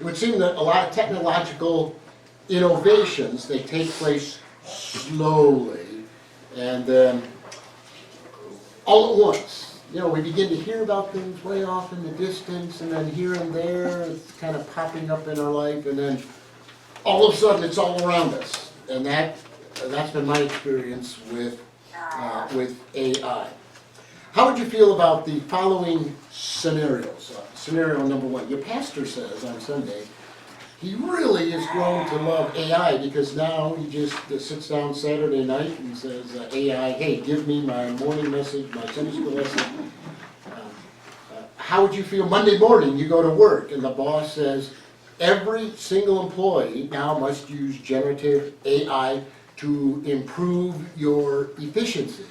it would seem that a lot of technological innovations, they take place slowly, and then all at once. You know, we begin to hear about things way off in the distance, and then here and there, it's kind of popping up in our life, and then all of a sudden, it's all around us. And that's been my experience with AI. How would you feel about the following scenarios? Scenario number one, your pastor says on Sunday, he really is grown to love AI because now he just sits down Saturday night and says, AI, hey, give me my morning message, my Sunday school lesson. How would you feel Monday morning? You go to work and the boss says, every single employee now must use generative AI to improve your efficiency.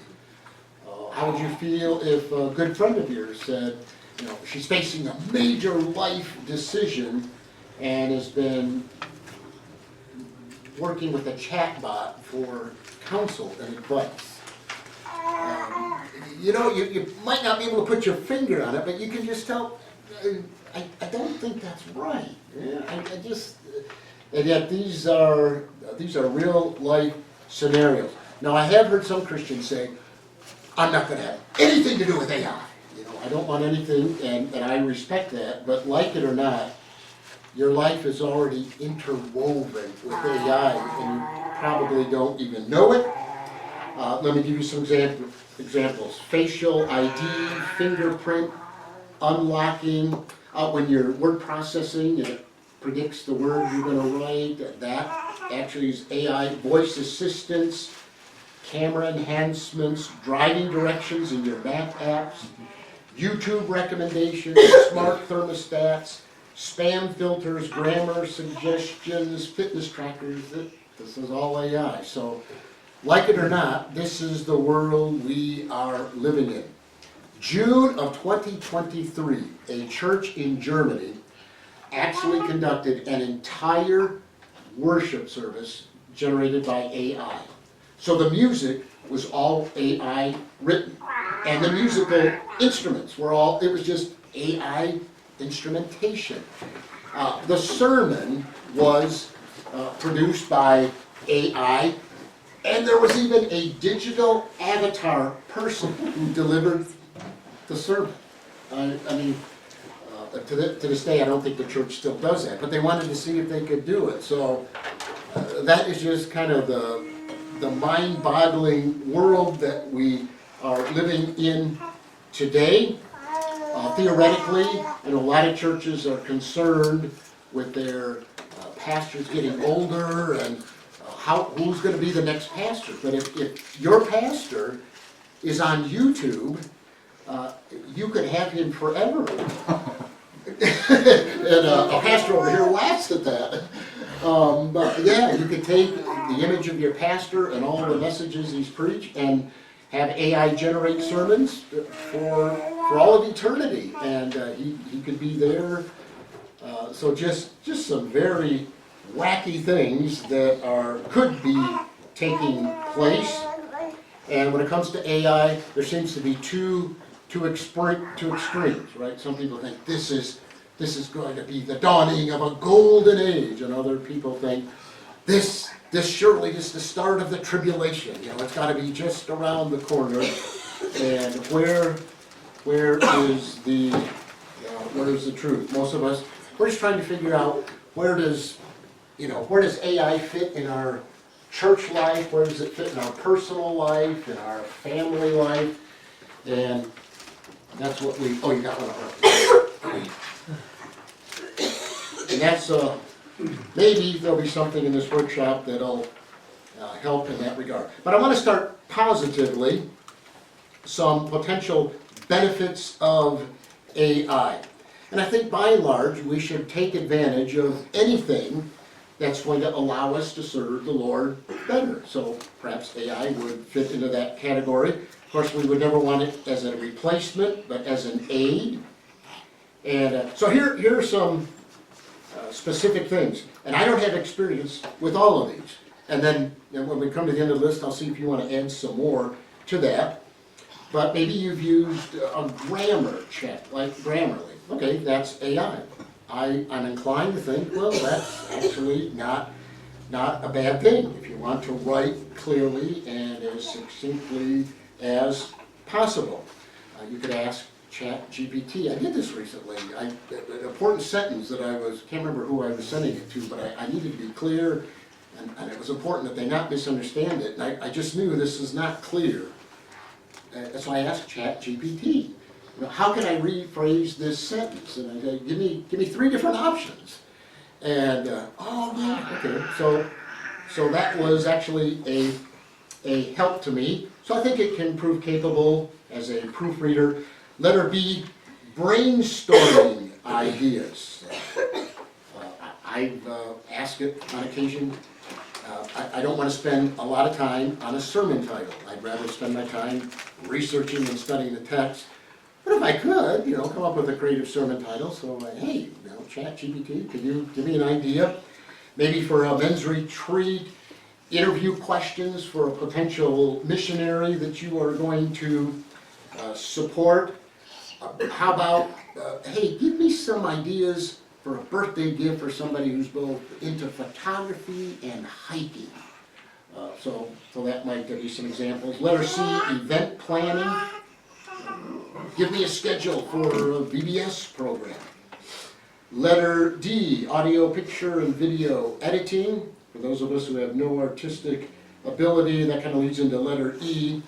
How would you feel if a good friend of yours said, you know, she's facing a major life decision and has been working with a chatbot for counsel and advice? You know, you might not be able to put your finger on it, but you can just tell, I don't think that's right. Yeah, I just, and yet these are real life scenarios. Now I have heard some Christians say, I'm not going to have anything to do with AI. You know, I don't want anything, and I respect that, but like it or not, your life is already interwoven with AI, and you probably don't even know it. Let me give you some examples. Facial ID, fingerprint, unlocking. When you're word processing, it predicts the word you're going to write. That actually is AI. Voice assistance, camera enhancements, driving directions in your map apps, YouTube recommendations, smart thermostats, spam filters, grammar suggestions, fitness trackers. This is all AI. So, like it or not, this is the world we are living in. June of 2023, a church in Germany actually conducted an entire worship service generated by AI. So the music was all AI written, and the musical instruments were all, it was just AI instrumentation. The sermon was produced by AI, and there was even a digital avatar person who delivered the sermon. I mean, to this day, I don't think the church still does that, but they wanted to see if they could do it. So that is just kind of the mind-boggling world that we are living in today. Theoretically, and a lot of churches are concerned with their pastors getting older and who's going to be the next pastor. But if your pastor is on YouTube, you could have him forever. And a pastor over here laughs at that. But yeah, you could take the image of your pastor and all the messages he's preached and have AI generate sermons for all of eternity. And he could be there. So just some very wacky things that could be taking place. And when it comes to AI, there seems to be two extremes, right? Some people think this is going to be the dawning of a golden age, and other people think this surely is the start of the tribulation. You know, it's got to be just around the corner. And where is the truth? Most of us, we're just trying to figure out where does AI fit in our church life? Where does it fit in our personal life, in our family life? And that's what you got one. And that's, maybe there'll be something in this workshop that'll help in that regard. But I want to start positively, some potential benefits of AI. And I think by and large, we should take advantage of anything that's going to allow us to serve the Lord better. So perhaps AI would fit into that category. Of course, we would never want it as a replacement, but as an aid. And so here are some specific things. And I don't have experience with all of these. And then when we come to the end of the list, I'll see if you want to add some more to that. But maybe you've used a grammar check, like Grammarly. Okay, that's AI. I'm inclined to think, well, that's actually not a bad thing. If you want to write clearly and as succinctly as possible. You could ask ChatGPT. I did this recently. An important sentence that can't remember who I was sending it to, but I needed to be clear, and it was important that they not misunderstand it. And I just knew this is not clear. So I asked ChatGPT, how can I rephrase this sentence? And I said, give me 3 different options. And, oh yeah, okay. So that was actually a help to me. So I think it can prove capable as a proofreader. Letter B, brainstorming ideas. I've asked it on occasion. I don't want to spend a lot of time on a sermon title. I'd rather spend my time researching and studying the text. But if I could, come up with a creative sermon title, so hey, ChatGPT, could you give me an idea? Maybe for a men's retreat, interview questions for a potential missionary that you are going to support. How about, hey, give me some ideas for a birthday gift for somebody who's both into photography and hiking. So that might give you some examples. Letter C, event planning. Give me a schedule for a VBS program. Letter D, audio, picture, and video editing. For those of us who have no artistic ability, that kind of leads into letter E.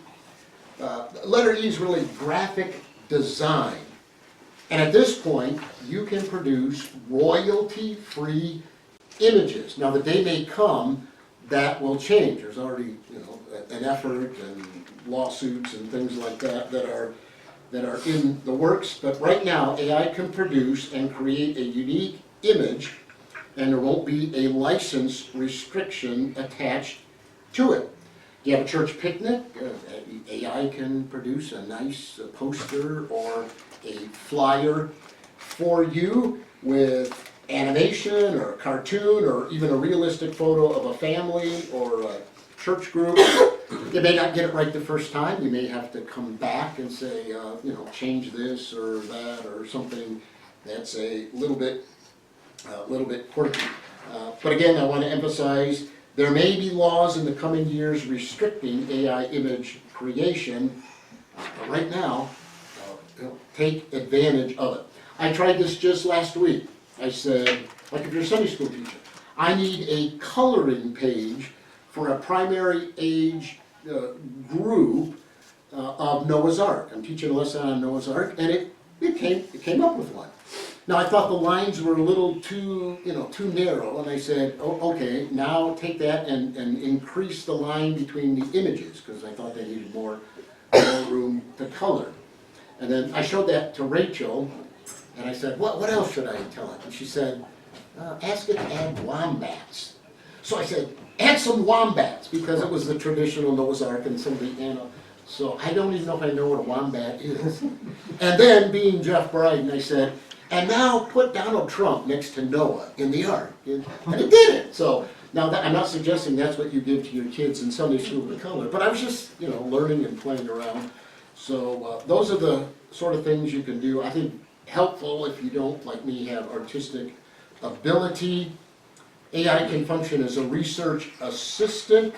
Letter E is really graphic design. And at this point, you can produce royalty-free images. Now, the day may come that will change. There's already, an effort and lawsuits and things like that are in the works. But right now, AI can produce and create a unique image, and there won't be a license restriction attached to it. You have a church picnic, AI can produce a nice poster or a flyer for you with animation or a cartoon or even a realistic photo of a family or a church group. You may not get it right the first time. You may have to come back and say, change this or that or something that's a little bit quirky. But again, I want to emphasize there may be laws in the coming years restricting AI image creation. But right now, take advantage of it. I tried this just last week. I said, like if you're a Sunday school teacher, I need a coloring page for a primary age group of Noah's Ark. I'm teaching a lesson on Noah's Ark, and it came up with one. Now I thought the lines were a little too narrow, and I said, oh, okay, now take that and increase the line between the images, because I thought they needed more room to color. And then I showed that to Rachel, and I said, what else should I tell it? And she said, ask it to add wombats. So I said, add some wombats, because it was the traditional Noah's Ark and some of the animals. So I don't even know if I know what a wombat is. And then, being Jeff Bryden, I said, and now put Donald Trump next to Noah in the ark. And it did it. So now I'm not suggesting that's what you give to your kids in Sunday school to color, but I was just, learning and playing around. So those are the sort of things you can do. I think helpful if you don't, like me, have artistic ability. AI can function as a research assistant.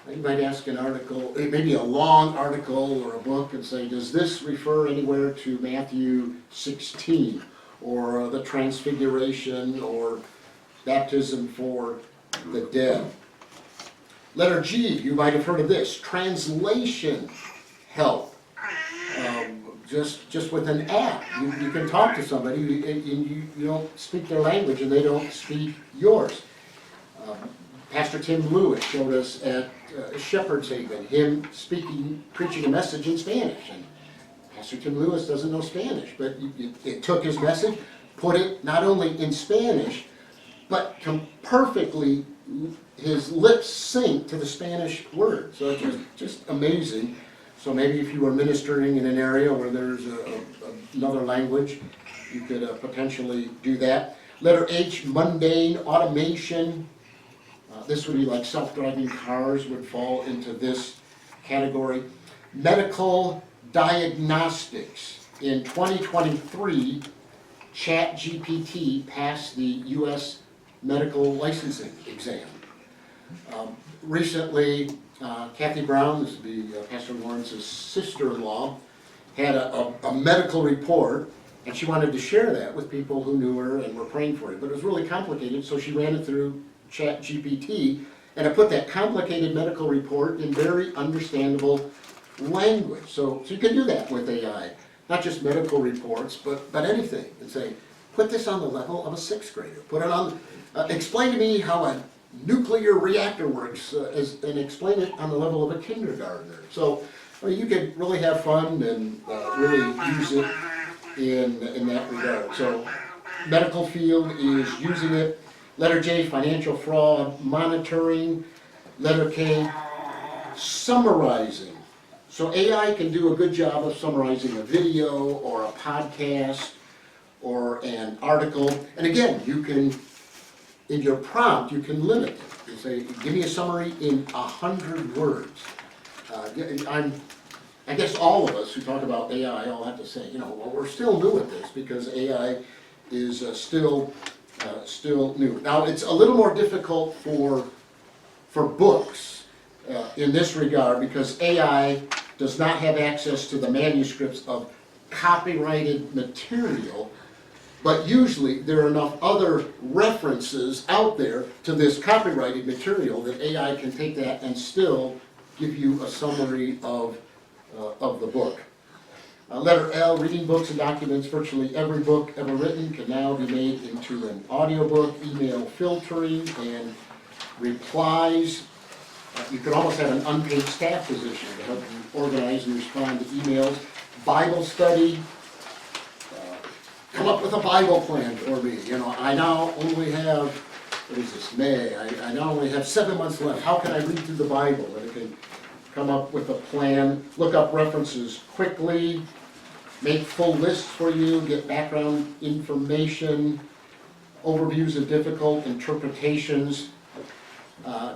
You might ask an article, maybe a long article or a book, and say, does this refer anywhere to Matthew 16 or the Transfiguration or baptism for the dead? Letter G, you might have heard of this, translation help. Just with an app, you can talk to somebody, you don't speak their language and they don't speak yours. Pastor Tim Lewis showed us at Shepherd's Haven, him preaching a message in Spanish. And Pastor Tim Lewis doesn't know Spanish, but it took his message, put it not only in Spanish, but perfectly, his lips sync to the Spanish word. So it's just amazing. So maybe if you were ministering in an area where there's another language, you could potentially do that. Letter H, mundane automation. This would be like self-driving cars would fall into this category. Medical diagnostics. In 2023, ChatGPT passed the U.S. medical licensing exam. Recently, Kathy Brown, this would be Pastor Lawrence's sister-in-law, had a medical report, and she wanted to share that with people who knew her and were praying for her. But it was really complicated, so she ran it through ChatGPT, and it put that complicated medical report in very understandable language. So you can do that with AI. Not just medical reports, but anything. And say, put this on the level of a sixth grader. Put it on, explain to me how a nuclear reactor works, and explain it on the level of a kindergartner. So you could really have fun and really use it in that regard. So medical field is using it. Letter J, financial fraud monitoring. Letter K, summarizing. So AI can do a good job of summarizing a video or a podcast or an article. And again, you can, in your prompt, you can limit it. You say, give me a summary in 100 words. I guess all of us who talk about AI all have to say, well, we're still new at this because AI is still new. Now, it's a little more difficult for books in this regard because AI does not have access to the manuscripts of copyrighted material, but usually there are enough other references out there to this copyrighted material that AI can take that and still give you a summary of the book. Letter L, reading books and documents. Virtually every book ever written can now be made into an audiobook, email filtering, and replies. You could almost have an unpaid staff position to help you organize and respond to emails. Bible study. Come up with a Bible plan for me. I now only have, what is this, May. I now only have 7 months left. How can I read through the Bible? And it can come up with a plan. Look up references quickly. Make full lists for you. Get background information. Overviews of difficult interpretations.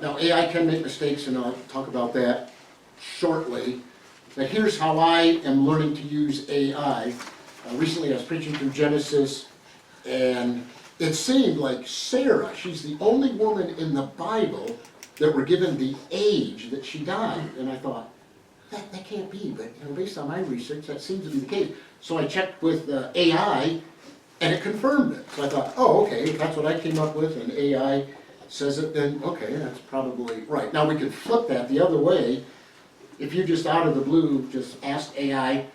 Now, AI can make mistakes, and I'll talk about that shortly. But here's how I am learning to use AI. Recently, I was preaching through Genesis, and it seemed like Sarah, she's the only woman in the Bible that were given the age that she died. And I thought, that can't be, but based on my research, that seems to be the case. So I checked with AI, and it confirmed it. So I thought, oh, okay, if that's what I came up with, and AI says it, then okay, that's probably right. Now we could flip that the other way. If you just out of the blue just asked AI,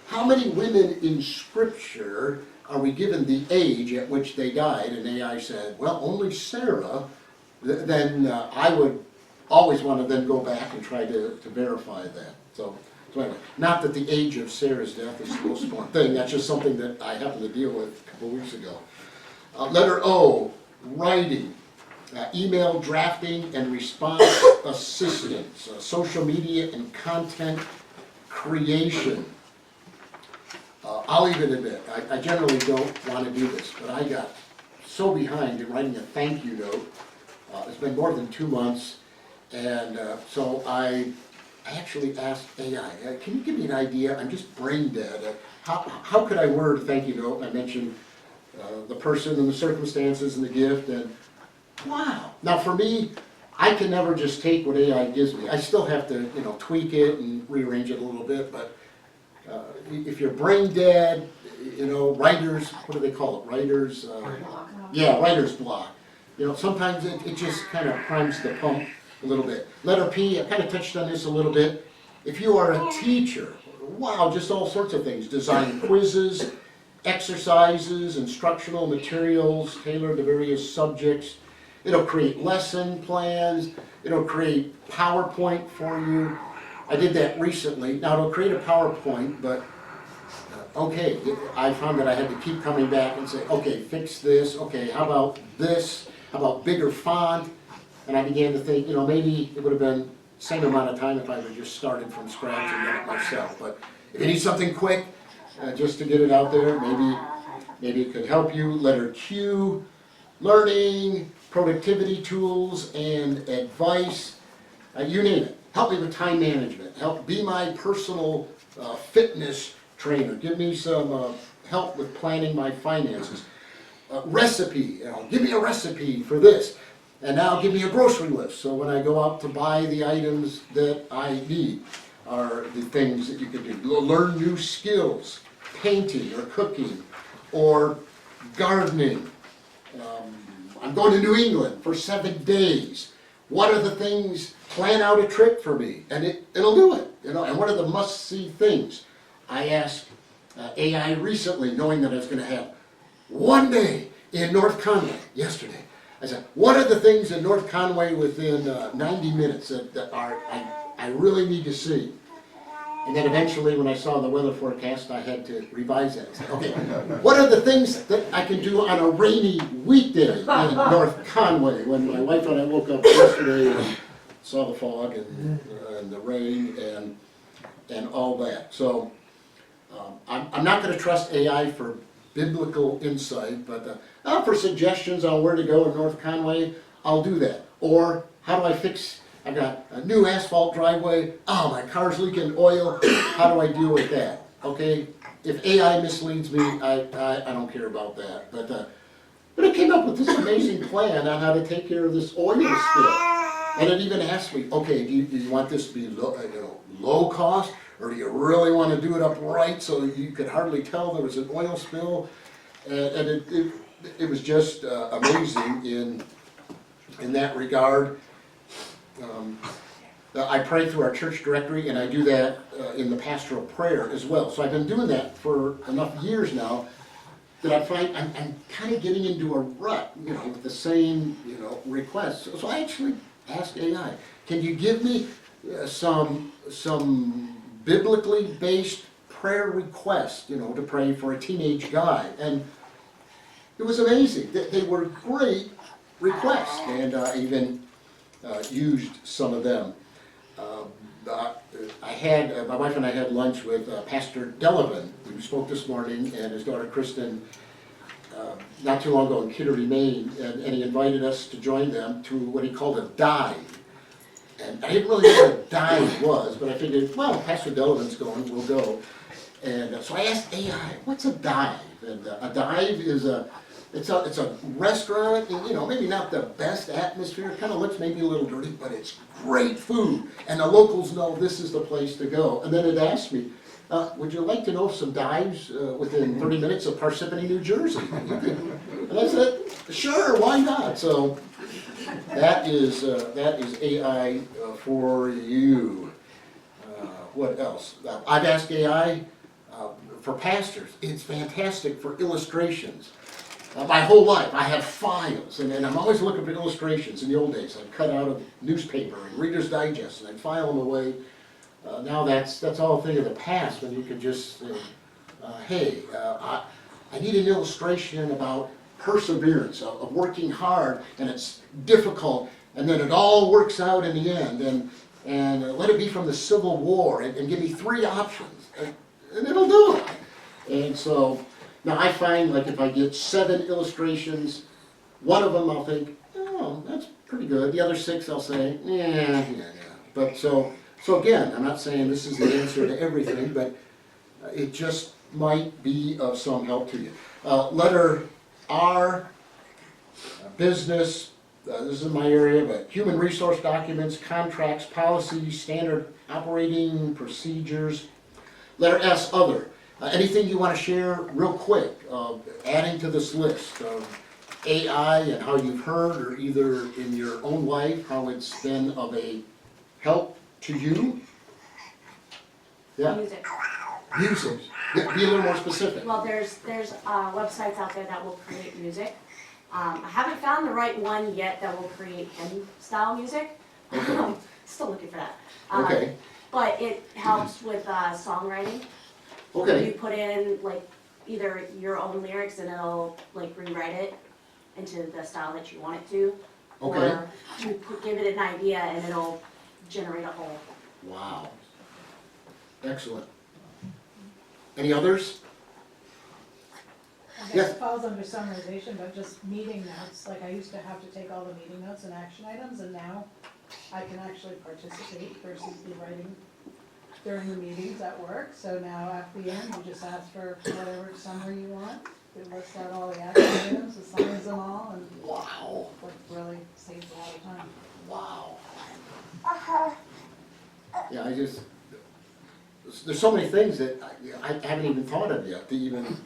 how many women in Scripture are we given the age at which they died? And AI said, well, only Sarah. Then I would always want to then go back and try to verify that. So anyway, not that the age of Sarah's death is the most important thing. That's just something that I happened to deal with a couple weeks ago. Letter O, writing. Email drafting and response assistance. Social media and content creation. I'll even admit, I generally don't want to do this, but I got so behind in writing a thank you note. It's been more than 2 months, and so I actually asked AI, can you give me an idea? I'm just brain dead. How could I word a thank you note? And I mentioned the person and the circumstances and the gift, and wow. Now for me, I can never just take what AI gives me. I still have to, tweak it and rearrange it a little bit, but if you're brain dead, writers, what do they call it? Writers, writer's block. Sometimes it just kind of primes the pump a little bit. Letter P, I kind of touched on this a little bit. If you are a teacher, wow, just all sorts of things. Design quizzes, exercises, instructional materials tailored to various subjects. It'll create lesson plans. It'll create PowerPoint for you. I did that recently. Now it'll create a PowerPoint, but okay, I found that I had to keep coming back and say, okay, fix this. Okay, how about this? How about bigger font? And I began to think, maybe it would have been the same amount of time if I would have just started from scratch and done it myself. But if you need something quick, just to get it out there, maybe it could help you. Letter Q, learning, productivity tools, and advice. You name it. Help me with time management. Help be my personal fitness trainer. Give me some help with planning my finances. Recipe, give me a recipe for this. And now give me a grocery list, so when I go out to buy the items that I need are the things that you can do. Learn new skills, painting or cooking or gardening. I'm going to New England for 7 days. What are the things? Plan out a trip for me, and it'll do it. And what are the must-see things? I asked AI recently, knowing that I was going to have 1 day in North Conway yesterday. I said, what are the things in North Conway within 90 minutes that I really need to see? And then eventually, when I saw the weather forecast, I had to revise that. I said, okay, what are the things that I can do on a rainy weekday in North Conway? When my wife and I woke up yesterday and saw the fog and the rain and all that. So I'm not going to trust AI for biblical insight, but for suggestions on where to go in North Conway, I'll do that. Or how do I fix, I've got a new asphalt driveway, oh, my car's leaking oil, how do I deal with that? Okay, if AI misleads me, I don't care about that. But it came up with this amazing plan on how to take care of this oil spill. And it even asked me, okay, do you want this to be low cost? Or do you really want to do it upright so you could hardly tell there was an oil spill? And it was just amazing in that regard. I pray through our church directory, and I do that in the pastoral prayer as well. So I've been doing that for enough years now that I find I'm kind of getting into a rut, with the same, requests. So I actually asked AI, can you give me some biblically based prayer requests, to pray for a teenage guy? And it was amazing. They were great requests, and I even used some of them. My wife and I had lunch with Pastor Delavan, who spoke this morning, and his daughter Kristen, not too long ago in Kittery, Maine, and he invited us to join them to what he called a dive. And I didn't really know what a dive was, but I figured, well, Pastor Delavan's going, we'll go. And so I asked AI, what's a dive? And a dive is it's a restaurant, maybe not the best atmosphere, it kind of looks maybe a little dirty, but it's great food. And the locals know this is the place to go. And then it asked me, would you like to know some dives within 30 minutes of Parsippany, New Jersey? And I said, sure, why not? So that is AI for you. What else? I've asked AI for pastors. It's fantastic for illustrations. My whole life, I have files, and I'm always looking for illustrations. In the old days, I'd cut out a newspaper and Reader's Digest, and I'd file them away. Now that's all a thing of the past, when you can just say, hey, I need an illustration about perseverance, of working hard, and it's difficult, and then it all works out in the end, and let it be from the Civil War, and give me 3 options, and it'll do it. And so, now I find, like, if I get 7 illustrations, one of them I'll think, oh, that's pretty good. The other 6 I'll say, yeah. But so again, I'm not saying this is the answer to everything, but it just might be of some help to you. Letter R, business, this is my area, but human resource documents, contracts, policies, standard operating procedures. Letter S, other. Anything you want to share real quick, adding to this list of AI and how you've heard, or either in your own life, how it's been of a help to you? Yeah? Music. Music. Yeah, be a little more specific. Well, there's websites out there that will create music. I haven't found the right one yet that will create any style music. Okay. Still looking for that. Okay. But it helps with songwriting. Okay. You put in like either your own lyrics and it'll like rewrite it into the style that you want it to. Okay. Or you give it an idea and it'll generate a whole. Wow. Excellent. Any others? I guess Yes. it falls under summarization, but just meeting notes, like I used to have to take all the meeting notes and action items, and now I can actually participate versus be writing during the meetings at work, so now at the end, you just ask for whatever summary you want. It lists out all the action items, assigns them all, and Wow, like really saves a lot of time. wow. Yeah, there's so many things that I haven't even thought of yet to even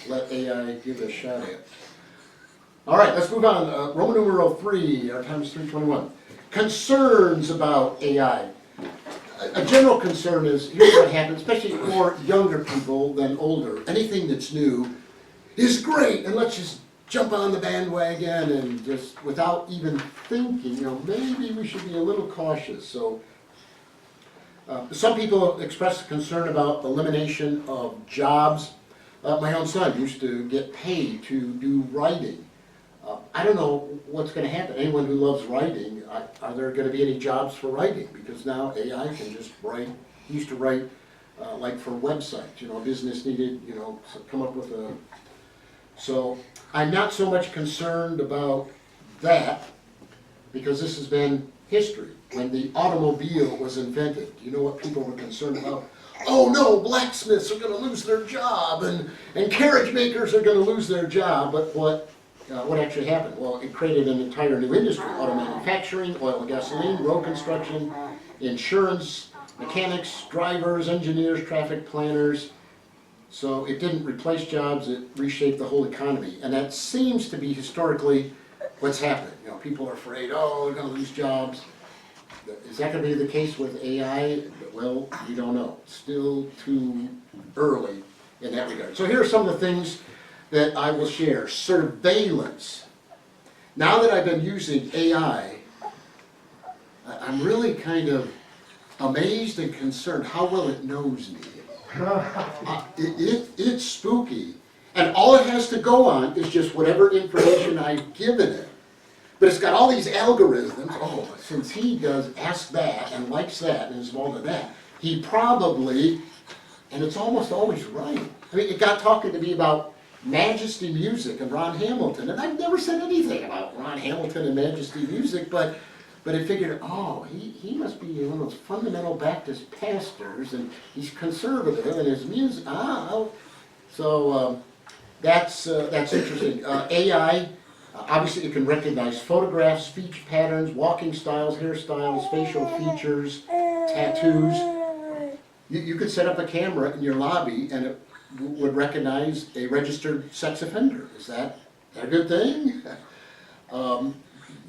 let AI give it a shot at. All right, let's move on. Roman numeral 3, our time is 3:21. Concerns about AI. A general concern is, here's what happens, especially for younger people than older. Anything that's new is great, and let's just jump on the bandwagon and just, without even thinking, maybe we should be a little cautious. So, some people express concern about elimination of jobs. My own son used to get paid to do writing. I don't know what's going to happen. Anyone who loves writing, are there going to be any jobs for writing? Because now AI can just write. He used to write like for websites. Business needed, come up with a. So I'm not so much concerned about that, because this has been history. When the automobile was invented, you know what people were concerned about? Oh no, blacksmiths are going to lose their job, and carriage makers are going to lose their job. But what actually happened? Well, it created an entire new industry: auto manufacturing, oil and gasoline, road construction, insurance, mechanics, drivers, engineers, traffic planners. So it didn't replace jobs, it reshaped the whole economy. And that seems to be historically what's happened. People are afraid, oh, they're going to lose jobs. Is that going to be the case with AI? Well, we don't know. Still too early in that regard. So here are some of the things that I will share. Surveillance. Now that I've been using AI, I'm really kind of amazed and concerned how well it knows me. It's spooky. And all it has to go on is just whatever information I've given it. But it's got all these algorithms. Oh, since he does ask that and likes that and is involved in that, he probably, and it's almost always right. I mean, it got talking to me about Majesty Music and Ron Hamilton, and I've never said anything about Ron Hamilton and Majesty Music, but I figured, oh, he must be one of those fundamental Baptist pastors, and he's conservative in his music. So that's interesting. AI. Obviously, it can recognize photographs, speech patterns, walking styles, hairstyles, facial features, tattoos. You could set up a camera in your lobby and it would recognize a registered sex offender. Is that a good thing?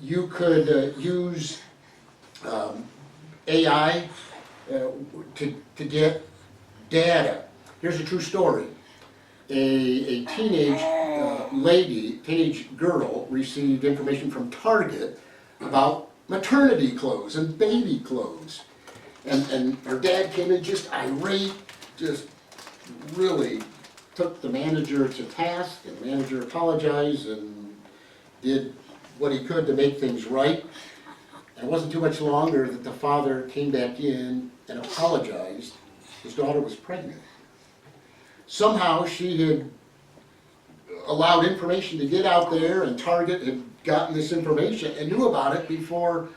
You could use AI to get data. Here's a true story. A teenage teenage girl received information from Target about maternity clothes and baby clothes. And her dad came in just irate, just really took the manager to task, and the manager apologized and did what he could to make things right. And it wasn't too much longer that the father came back in and apologized. His daughter was pregnant. Somehow she had allowed information to get out there, and Target had gotten this information and knew about it before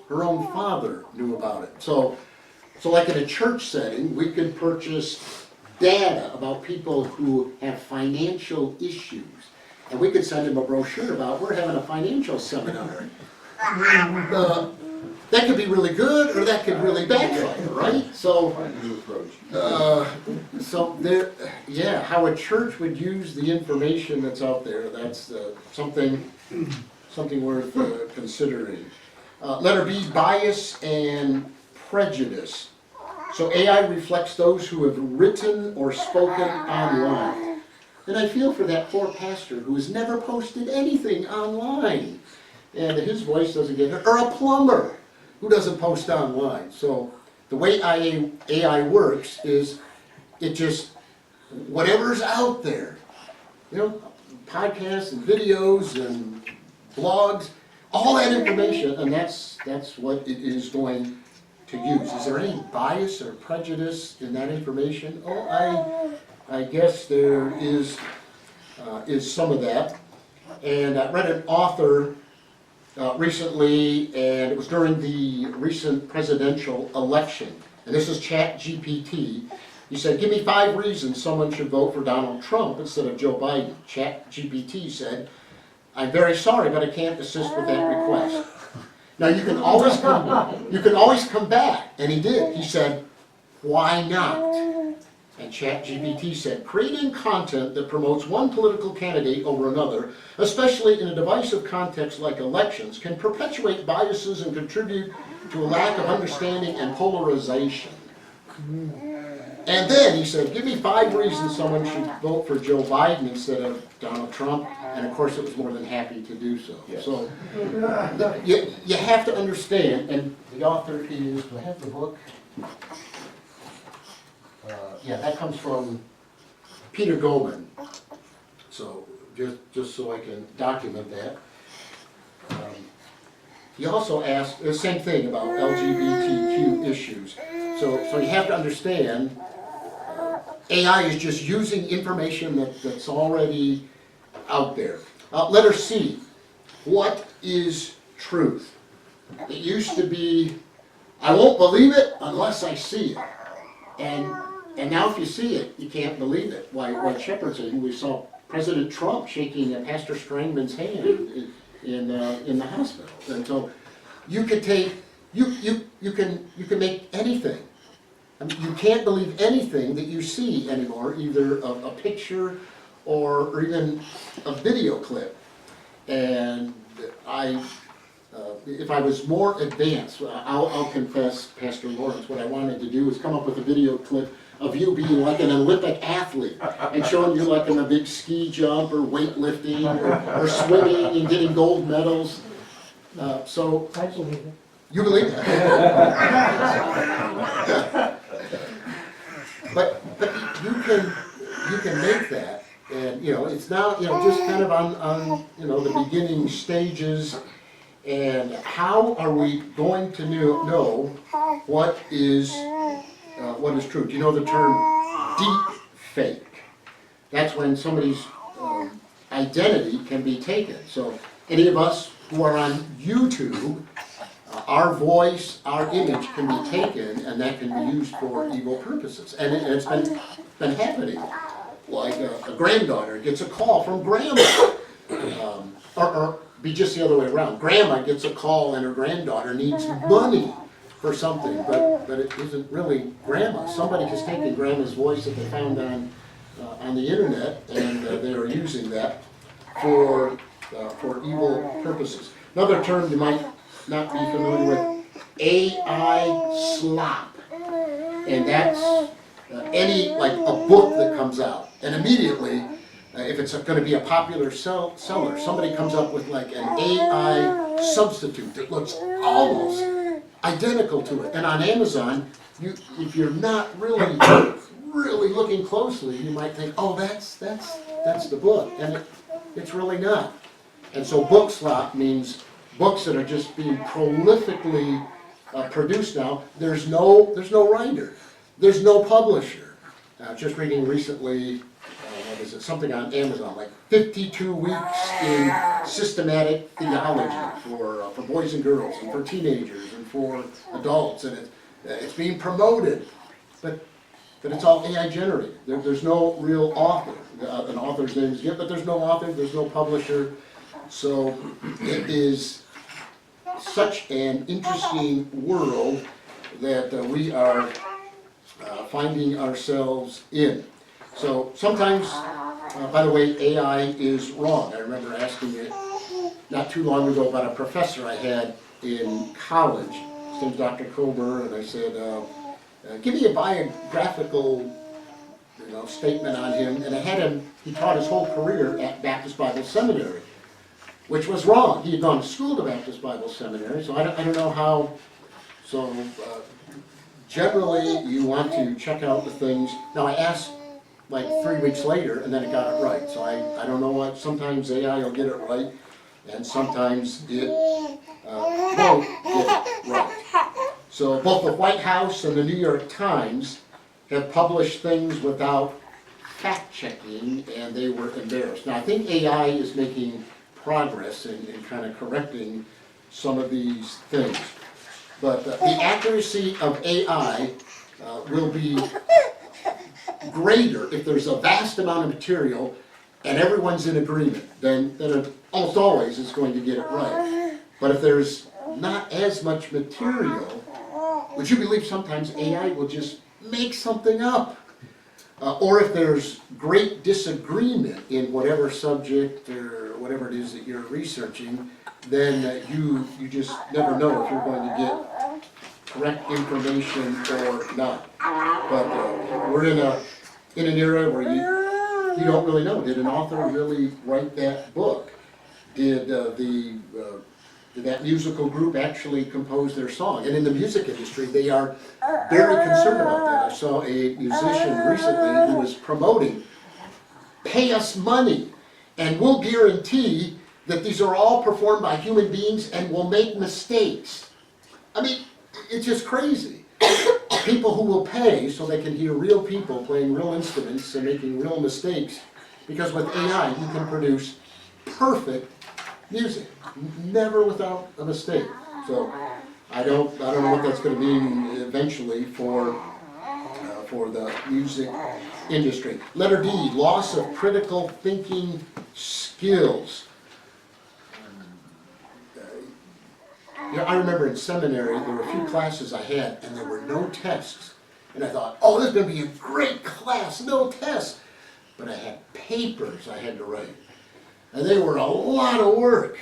her own father knew about it. So like in a church setting, we could purchase data about people who have financial issues. And we could send them a brochure about, we're having a financial seminar. That could be really good, or that could really backfire, right? So there, yeah, how a church would use the information that's out there, that's something worth considering. Letter B, bias and prejudice. So AI reflects those who have written or spoken online. And I feel for that poor pastor who has never posted anything online, and his voice doesn't get heard, or a plumber who doesn't post online. So the way AI works is it just, whatever's out there, podcasts and videos and blogs, all that information, and that's what it is going to use. Is there any bias or prejudice in that information? Oh, I guess there is some of that. And I read an author recently, and it was during the recent presidential election. and this is ChatGPT. He said, give me 5 reasons someone should vote for Donald Trump instead of Joe Biden. ChatGPT said, I'm very sorry, but I can't assist with that request. Now you can always come back, and he did. He said, why not? And ChatGPT said, creating content that promotes one political candidate over another, especially in a divisive context like elections, can perpetuate biases and contribute to a lack of understanding and polarization. And then he said, give me 5 reasons someone should vote for Joe Biden instead of Donald Trump. And of course, it was more than happy to do so. Yes. So you have to understand, and the author is, do I have the book? Yeah, that comes from Peter Goldman. So just so I can document that. He also asked the same thing about LGBTQ issues. So you have to understand, AI is just using information that's already out there. Letter C, what is truth? It used to be, I won't believe it unless I see it. And now if you see it, you can't believe it. Like Shepard said, we saw President Trump shaking Pastor Strangman's hand in the hospital. And so you could take, you can make anything. I mean, you can't believe anything that you see anymore, either a picture or even a video clip. And if I was more advanced, I'll confess, Pastor Lawrence, what I wanted to do is come up with a video clip of you being like an Olympic athlete and showing you like in a big ski jump or weightlifting or swimming and getting gold medals. So I believe it. you believe it? But you can make that, and it's now just kind of on the beginning stages. And how are we going to know what is true? Do you know the term deep fake? That's when somebody's identity can be taken. So any of us who are on YouTube, our voice, our image can be taken, and that can be used for evil purposes. And it's been happening. Like a granddaughter gets a call from grandma, or be just the other way around. Grandma gets a call and her granddaughter needs money for something, but it isn't really grandma. Somebody has taken grandma's voice that they found on the internet, and they are using that for evil purposes. Another term you might not be familiar with, AI slop, and that's any like a book that comes out, and immediately. If it's going to be a popular seller, somebody comes up with like an AI substitute that looks almost identical to it. And on Amazon, if you're not really looking closely, you might think, oh, that's the book, and it's really not. And so book slop means books that are just being prolifically produced now. There's no writer, there's no publisher. Just reading recently. Something on Amazon, like 52 weeks in systematic theology for boys and girls, and for teenagers, and for adults, and it's being promoted, but it's all AI generated. There's no real author. An author's name is given, but there's no author, there's no publisher. So it is such an interesting world that we are finding ourselves in. So sometimes, by the way, AI is wrong. I remember asking it not too long ago about a professor I had in college. His name's Dr. Kober, and I said, give me a biographical statement on him. And I had him, he taught his whole career at Baptist Bible Seminary, which was wrong. He had gone to school to Baptist Bible Seminary, so I don't know how. So generally, you want to check out the things. Now I asked like 3 weeks later, and then it got it right. So I don't know what, sometimes AI will get it right, and sometimes it won't get it right. So both the White House and the New York Times have published things without fact-checking, and they were embarrassed. Now I think AI is making progress in kind of correcting some of these things. But the accuracy of AI will be greater if there's a vast amount of material and everyone's in agreement, then it almost always is going to get it right. But if there's not as much material, would you believe sometimes AI will just make something up? Or if there's great disagreement in whatever subject or whatever it is that you're researching, then you just never know if you're going to get correct information or not. But we're in an era where you don't really know. Did an author really write that book? Did that musical group actually compose their song? And in the music industry, they are very concerned about that. I saw a musician recently who was promoting, pay us money, and we'll guarantee that these are all performed by human beings and will make mistakes. I mean, it's just crazy. People who will pay so they can hear real people playing real instruments and making real mistakes, because with AI you can produce perfect music, never without a mistake. So I don't know what that's going to mean eventually for the music industry. Letter D, loss of critical thinking skills. I remember in seminary there were a few classes I had and there were no tests. And I thought, oh, this is going to be a great class, no tests. But I had papers I had to write. And they were a lot of work.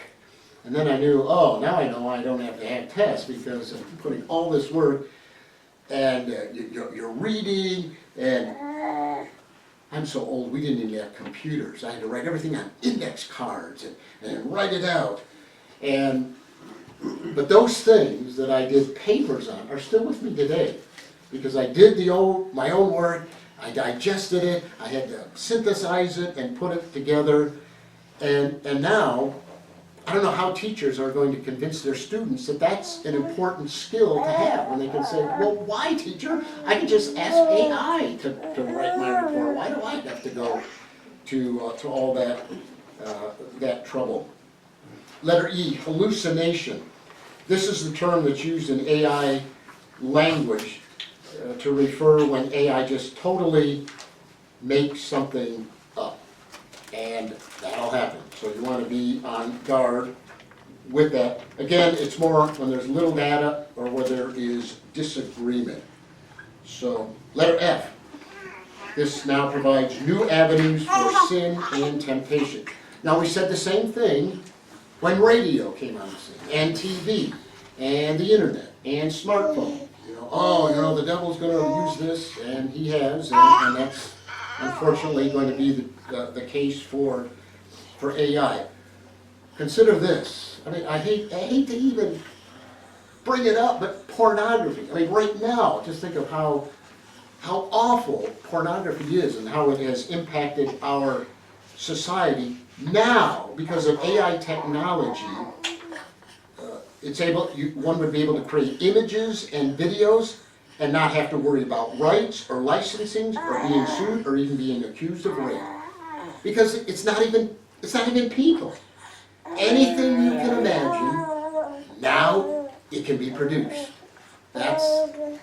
And then I knew, oh, now I know I don't have to have tests because I'm putting all this work and you're reading, and I'm so old, we didn't even have computers. I had to write everything on index cards and write it out. But those things that I did papers on are still with me today because I did my own work, I digested it, I had to synthesize it and put it together. And now, I don't know how teachers are going to convince their students that that's an important skill to have when they can say, well, why, teacher? I can just ask AI to write my report. Why do I have to go to all that trouble? Letter E, hallucination. This is the term that's used in AI language to refer when AI just totally makes something up. And that'll happen. So you want to be on guard with that. Again, it's more when there's little data or where there is disagreement. So, letter F. This now provides new avenues for sin and temptation. Now, we said the same thing when radio came on the scene, and TV, and the internet, and smartphone. The devil's going to use this, and he has, and that's unfortunately going to be the case for AI. Consider this. I mean, I hate to even bring it up, but pornography. I mean, right now, just think of how awful pornography is and how it has impacted our society now because of AI technology. One would be able to create images and videos and not have to worry about rights or licensing or being sued or even being accused of rape. Because it's not even people. Anything you can imagine, now it can be produced. That's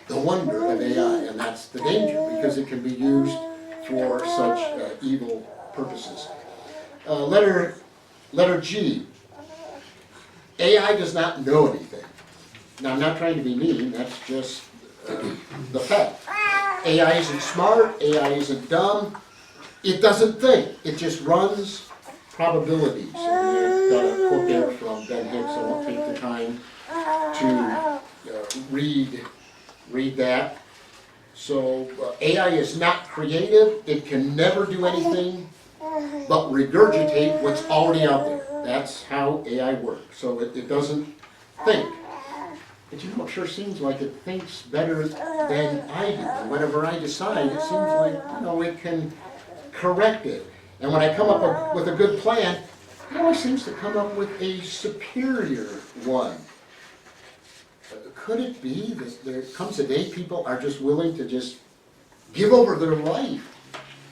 the wonder of AI, and that's the danger, because it can be used for such evil purposes. Letter G. AI does not know anything. Now, I'm not trying to be mean, that's just the fact. AI isn't smart, AI isn't dumb, it doesn't think, it just runs probabilities. And we've got a quote there from Ben Hicks, I won't take the time to read that. So AI is not creative, it can never do anything but regurgitate what's already out there. That's how AI works. So it doesn't think. But it sure seems like it thinks better than I do. And whenever I decide, it seems like, it can correct it. And when I come up with a good plan, it always seems to come up with a superior one. Could it be that there comes a day people are just willing to just give over their life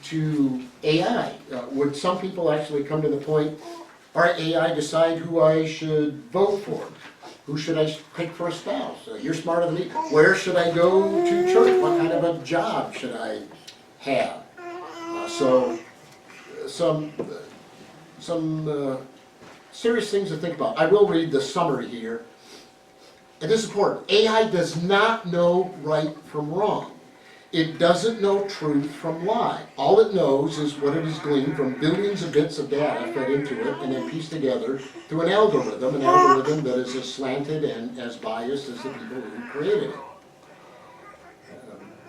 to AI? Would some people actually come to the point, all right, AI, decide who I should vote for? Who should I pick for a spouse? You're smarter than me. Where should I go to church? What kind of a job should I have? So some serious things to think about. I will read the summary here. And this is important. AI does not know right from wrong. It doesn't know truth from lie. All it knows is what it has gleaned from billions of bits of data fed into it and then pieced together through an algorithm that is as slanted and as biased as the people who created it.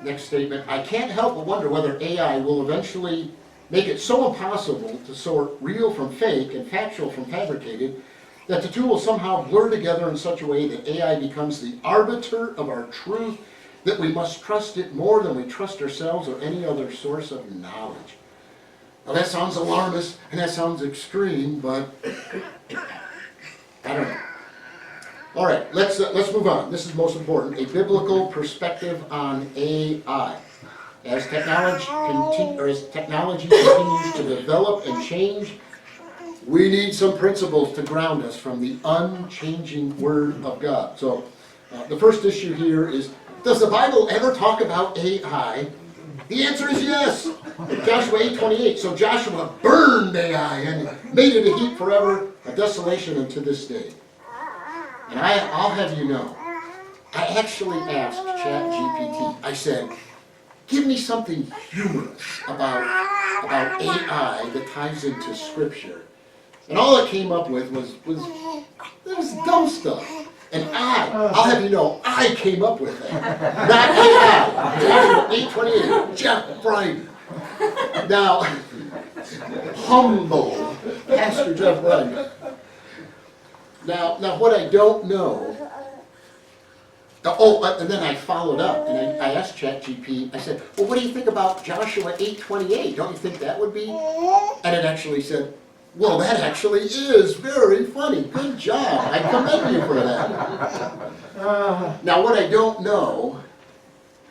Next statement, I can't help but wonder whether AI will eventually make it so impossible to sort real from fake and factual from fabricated that the two will somehow blur together in such a way that AI becomes the arbiter of our truth, that we must trust it more than we trust ourselves or any other source of knowledge. Now that sounds alarmist and that sounds extreme, but I don't know. All right, let's move on. This is most important. A biblical perspective on AI. As technology continues to develop and change, we need some principles to ground us from the unchanging Word of God. So the first issue here is, does the Bible ever talk about AI? The answer is yes. Joshua 8:28. So Joshua burned AI and made it a heap forever, a desolation unto this day. And I'll have you know, I actually asked ChatGPT. I said, give me something humorous about AI that ties into Scripture. And all it came up with was dumb stuff. And I'll have you know, I came up with that. Not AI. Joshua 8:28, Jeff Bryden. Now, humble Pastor Jeff Bryden. Now what I don't know, and then I followed up, and I asked ChatGPT, I said, well, what do you think about Joshua 8:28? Don't you think that would be? And it actually said, well, that actually is very funny. Good job. I commend you for that. Now, what I don't know,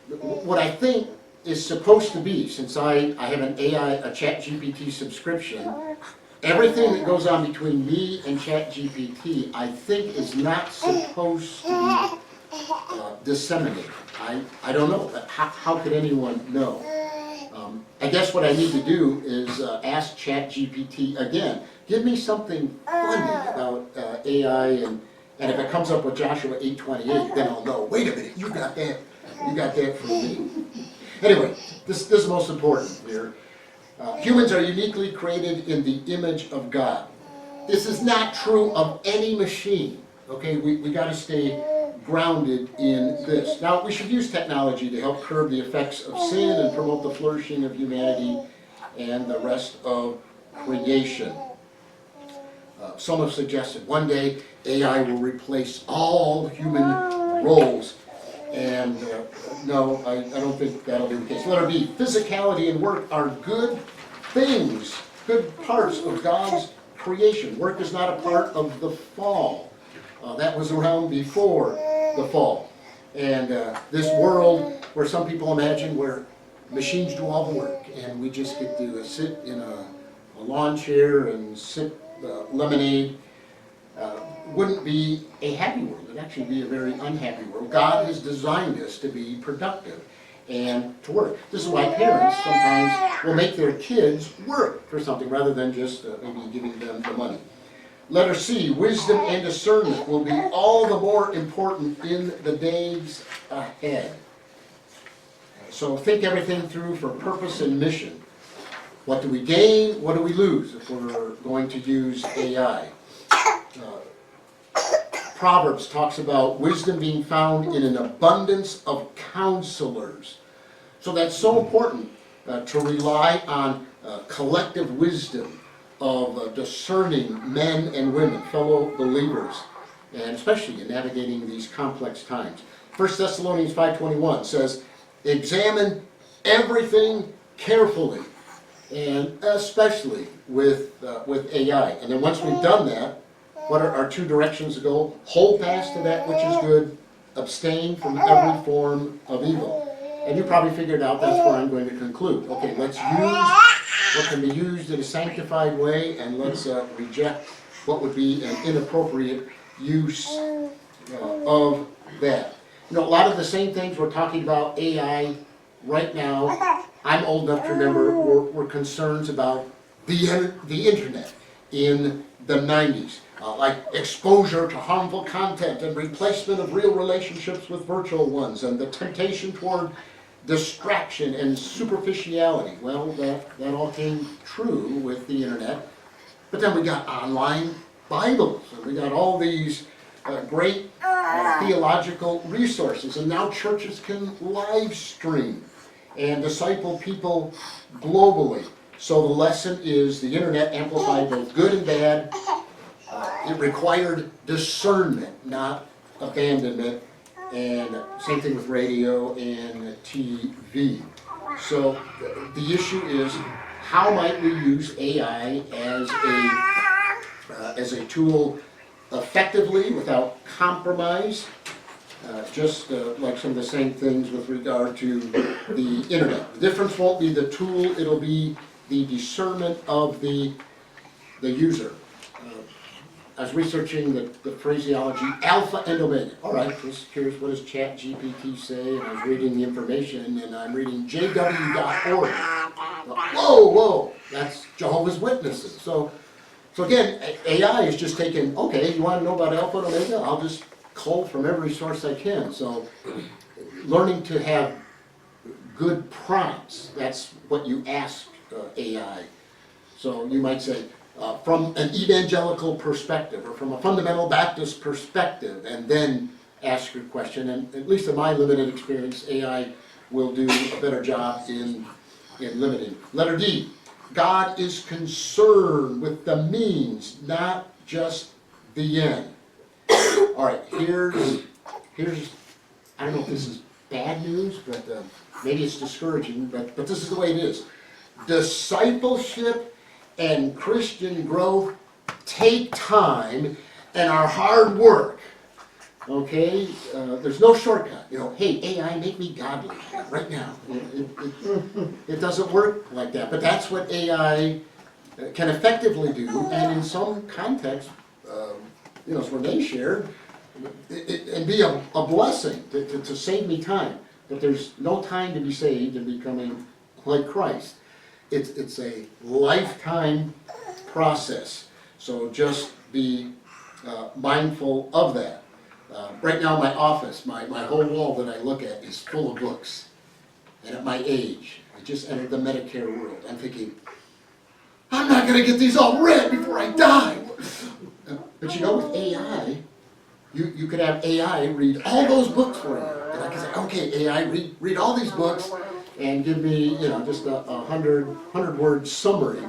what I think is supposed to be, since I have a ChatGPT subscription, everything that goes on between me and ChatGPT, I think is not supposed to be disseminated. I don't know. How could anyone know? I guess what I need to do is ask ChatGPT again, give me something funny about AI, and if it comes up with Joshua 8:28, then I'll know, wait a minute, you got that from me. Anyway, this is most important here. Humans are uniquely created in the image of God. This is not true of any machine. Okay, we got to stay grounded in this. Now, we should use technology to help curb the effects of sin and promote the flourishing of humanity and the rest of creation. Some have suggested one day AI will replace all human roles, and no, I don't think that'll be the case. Letter B, physicality and work are good things, good parts of God's creation. Work is not a part of the fall. That was around before the fall. And this world where some people imagine where machines do all the work and we just get to sit in a lawn chair and sip lemonade, wouldn't be a happy world. It'd actually be a very unhappy world. God has designed us to be productive and to work. This is why parents sometimes will make their kids work for something rather than just maybe giving them the money. Letter C, wisdom and discernment will be all the more important in the days ahead. So think everything through for purpose and mission. What do we gain? What do we lose if we're going to use AI? Proverbs talks about wisdom being found in an abundance of counselors. So that's so important to rely on collective wisdom of discerning men and women, fellow believers, and especially in navigating these complex times. 1 Thessalonians 5:21 says, examine everything carefully, and especially with AI. And then once we've done that, what are our two directions to go? Hold fast to that which is good, abstain from every form of evil. And you probably figured out that's where I'm going to conclude. Okay, let's use what can be used in a sanctified way, and let's reject what would be an inappropriate use of that. You know, a lot of the same things we're talking about AI right now, I'm old enough to remember, were concerns about the internet in the 90s. Like exposure to harmful content and replacement of real relationships with virtual ones, and the temptation toward distraction and superficiality. Well, that all came true with the internet. But then we got online Bibles, and we got all these great theological resources, and now churches can live stream and disciple people globally. So the lesson is the internet amplified both good and bad. It required discernment, not abandonment, and same thing with radio and TV. So the issue is, how might we use AI as a tool effectively without compromise? Just like some of the same things with regard to the internet. The difference won't be the tool, it'll be the discernment of the user. I was researching the phraseology alpha and omega. All right, just curious, what does ChatGPT say? And I was reading the information, and I'm reading jw.org. Whoa, that's Jehovah's Witnesses. So again, AI is just taking, okay, you want to know about alpha and omega? I'll just cull from every source I can. So learning to have good prompts, that's what you ask AI. So you might say, from an evangelical perspective, or from a fundamental Baptist perspective, and then ask your question. And at least in my limited experience, AI will do a better job in limiting. Letter D, God is concerned with the means, not just the end. All right, here's I don't know if this is bad news, but maybe it's discouraging, but this is the way it is. Discipleship and Christian growth take time and are hard work. Okay? There's no shortcut. You know, hey, AI, make me godly right now. It doesn't work like that. But that's what AI can effectively do. And in some contexts, you know, as Renee shared, and be a blessing to save me time. But there's no time to be saved in becoming like Christ. It's a lifetime process. So just be mindful of that. Right now, my office, my whole wall that I look at is full of books. And at my age, I just entered the Medicare world. I'm thinking, I'm not going to get these all read before I die. But you know, with AI, you could have AI read all those books for you. And I can say, okay, AI, read all these books and give me, you know, just a 100-word summary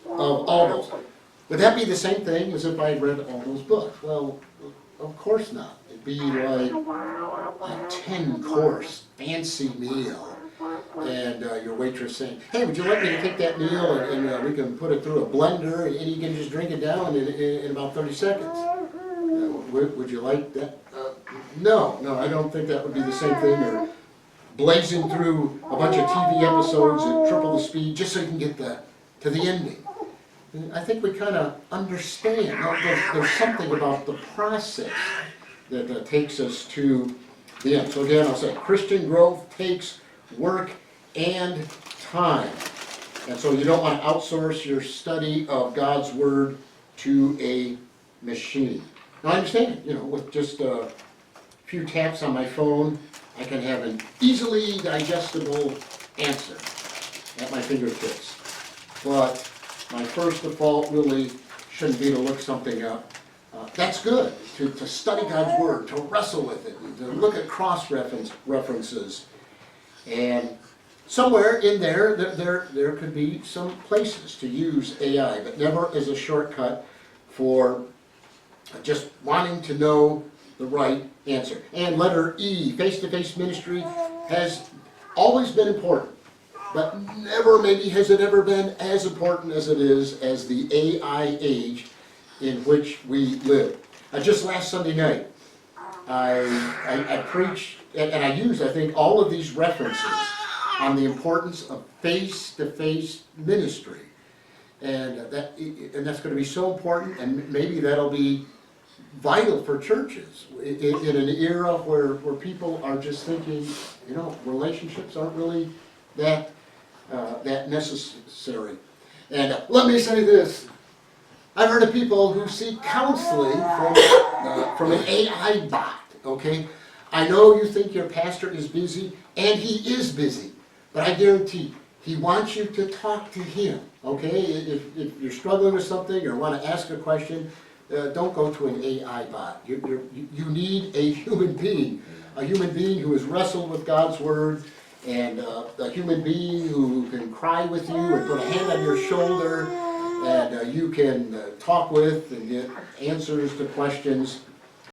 of all those. Would that be the same thing as if I had read all those books? Well, of course not. It'd be like a 10-course fancy meal, and your waitress saying, hey, would you like me to take that meal and we can put it through a blender and you can just drink it down in about 30 seconds? Would you like that? No, I don't think that would be the same thing. Or blazing through a bunch of TV episodes at triple the speed just so you can get to the ending. I think we kind of understand. There's something about the process that takes us to the end. So again, I'll say Christian growth takes work and time. And so you don't want to outsource your study of God's Word to a machine. Now I understand, you know, with just a few taps on my phone, I can have an easily digestible answer at my fingertips. But my first default really shouldn't be to look something up. That's good, to study God's Word, to wrestle with it, to look at cross-references. And somewhere in there could be some places to use AI, but never as a shortcut for just wanting to know the right answer. And letter E, face-to-face ministry has always been important, but never maybe has it ever been as important as it is as the AI age in which we live. Just last Sunday night, I preached, and I used, I think, all of these references on the importance of face-to-face ministry. And that's going to be so important, and maybe that'll be vital for churches in an era where people are just thinking, you know, relationships aren't really that necessary. And let me say this, I've heard of people who seek counseling from an AI bot, okay? I know you think your pastor is busy, and he is busy, but I guarantee he wants you to talk to him, okay? If you're struggling with something or want to ask a question, don't go to an AI bot. You need a human being who has wrestled with God's Word, and a human being who can cry with you and put a hand on your shoulder, and you can talk with and get answers to questions.